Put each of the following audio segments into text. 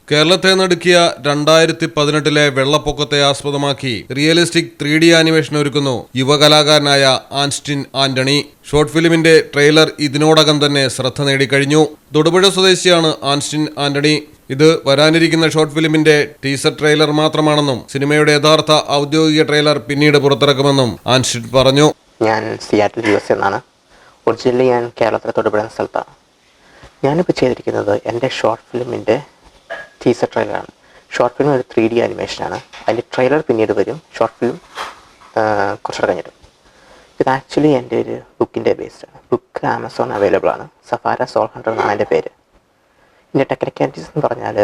കേരളത്തെ നടുക്കിയ 2018 വെള്ളപ്പൊക്കത്തെ ആസ്പദമാക്കി റിയലിസ്റ്റിക് 3D ആനിമേഷൻ ഒരുക്കുന്നു യുവകലാകാരനായ ആൻസ്റ്റിൻ ആന്റണി. ഷോർട്ട് ഫിലിമിന്റെ ട്രെയിലർ ഇതിനോടകം തന്നെ ശ്രദ്ധ നേടിക്കഴിഞ്ഞു. തൊടുപുഴ സ്വദേശിയാണ് ആൻസ്റ്റിൻ ആന്റണി. ഇത് വരാനിരിക്കുന്ന ഷോർട്ട് ഫിലിമിന്റെ ടീസർ ട്രെയിലർ മാത്രമാണെന്നും സിനിമയുടെ യഥാർത്ഥ ഔദ്യോഗിക ട്രെയിലർ പിന്നീട് പുറത്തിറക്കുമെന്നും ആൻസ്റ്റിൻ പറഞ്ഞു. ഞാൻ സിയാറ്റിൽ US എന്നാണ്. ഒറിജിനലി ഞാൻ കേരളത്തിലെ തൊടുപുഴ എന്ന സ്ഥലത്താണ്. ഞാനിപ്പോൾ ചെയ്തിരിക്കുന്നത് എൻ്റെ ഷോർട്ട് ഫിലിമിൻ്റെ ടീസർ ട്രെയിലറാണ്. ഷോർട്ട് ഫിലിം ഒരു 3D ആനിമേഷനാണ്. അതിൻ്റെ ട്രെയിലർ പിന്നീട് വരും. ഷോർട്ട് ഫിലിം കുറച്ചുകൂടെ കഴിഞ്ഞിട്ട്. ഇത് ആക്ച്വലി എൻ്റെ ഒരു ബുക്കിൻ്റെ ബേസ്ഡാണ്. ബുക്ക് ആമസോൺ അവൈലബിൾ ആണ്. സഫാര സോൾ ഹണ്ടർ എന്നാണ് എൻ്റെ പേര്. ഇതിൻ്റെ ടെക്നിക്കാലിറ്റീസ് എന്ന് പറഞ്ഞാൽ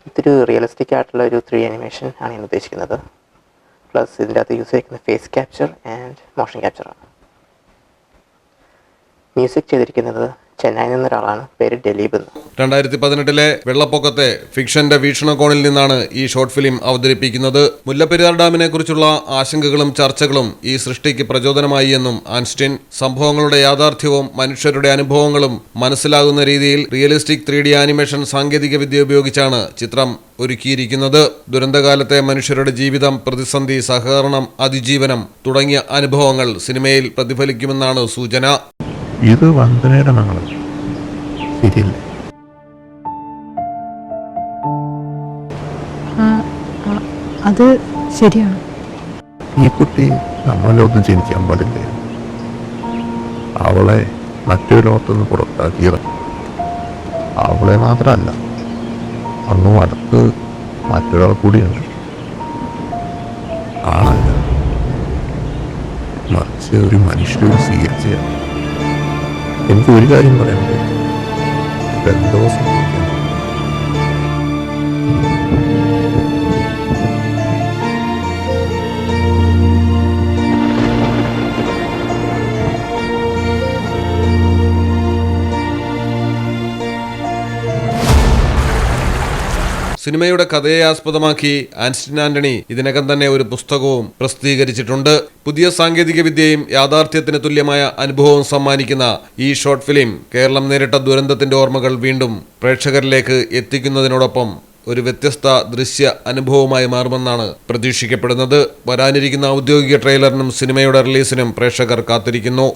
ഇതൊരു റിയലിസ്റ്റിക് ആയിട്ടുള്ള ഒരു 3D ആനിമേഷൻ ആണ് ഞാൻ ഉദ്ദേശിക്കുന്നത്. പ്ലസ് ഇതിൻ്റെ അകത്ത് യൂസ് ചെയ്യുന്ന ഫേസ് ക്യാപ്ചർ ആൻഡ് മോഷൻ ക്യാപ്ചറാണ്. മ്യൂസിക് ചെയ്തിരിക്കുന്നത് ചെന്നൈയിൽ നിന്നൊരാളാണ്. പേര് ദിലീപ് എന്ന്. 2018 വെള്ളപ്പൊക്കത്തെ ഫിക്ഷന്റെ വീക്ഷണകോണിൽ നിന്നാണ് ഈ ഷോർട്ട് ഫിലിം അവതരിപ്പിക്കുന്നത്. മുല്ലപ്പെരിയാർ ഡാമിനെ കുറിച്ചുള്ള ആശങ്കകളും ചർച്ചകളും ഈ സൃഷ്ടിക്ക് പ്രചോദനമായി എന്നും ആൻസ്റ്റിൻ സംഭവങ്ങളുടെ യാഥാർത്ഥ്യവും മനുഷ്യരുടെ അനുഭവങ്ങളും മനസ്സിലാകുന്ന രീതിയിൽ റിയലിസ്റ്റിക് 3D ആനിമേഷൻ സാങ്കേതികവിദ്യ ഉപയോഗിച്ചാണ് ചിത്രം ഒരുക്കിയിരിക്കുന്നത്. ദുരന്തകാലത്തെ മനുഷ്യരുടെ ജീവിതം, പ്രതിസന്ധി, സഹകരണം, അതിജീവനം തുടങ്ങിയ അനുഭവങ്ങൾ സിനിമയിൽ പ്രതിഫലിക്കുമെന്നാണ് സൂചന. ഇത് വന്ദനയുടെ മകള് ശരിയല്ലേ? അത് ശരിയാണ്. ഈ കുട്ടി നമ്മുടെ ലോകത്ത് ജനിക്കാൻ പാടില്ലേ? അവളെ മറ്റൊരു ലോകത്തുനിന്ന് പുറത്താക്കിയത് അവളെ മാത്രമല്ല, അങ്ങ് അടുത്ത് മറ്റൊരാൾ കൂടിയുണ്ട്. ആളല്ല, മറിച്ച് ഒരു മനുഷ്യരെ സ്വീകരിച്ചതാണ്. എനിക്ക് ഒരു കാര്യം പറയാനുണ്ട്, എന്തോ സംഭവിക്കണം. സിനിമയുടെ കഥയെ ആസ്പദമാക്കി ആൻസ്റ്റിൻ ആന്റണി ഇതിനകം തന്നെ ഒരു പുസ്തകവും പ്രസിദ്ധീകരിച്ചിട്ടുണ്ട്. പുതിയ സാങ്കേതിക വിദ്യയും യാഥാർത്ഥ്യത്തിന് തുല്യമായ അനുഭവവും സമ്മാനിക്കുന്ന ഈ ഷോർട്ട് ഫിലിം കേരളം നേരിട്ട ദുരന്തത്തിന്റെ ഓർമ്മകൾ വീണ്ടും പ്രേക്ഷകരിലേക്ക് എത്തിക്കുന്നതിനോടൊപ്പം ഒരു വ്യത്യസ്ത ദൃശ്യ അനുഭവമായി മാറുമെന്നാണ് പ്രതീക്ഷിക്കപ്പെടുന്നത്. വരാനിരിക്കുന്ന ഔദ്യോഗിക ട്രെയിലറിനും സിനിമയുടെ റിലീസിനും പ്രേക്ഷകർ കാത്തിരിക്കുന്നു.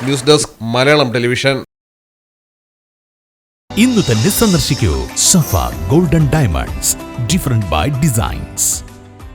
News desk Malayalam television. ഇന്ന് തന്നെ സന്ദർശിക്കൂ Safa golden diamonds, different by designs.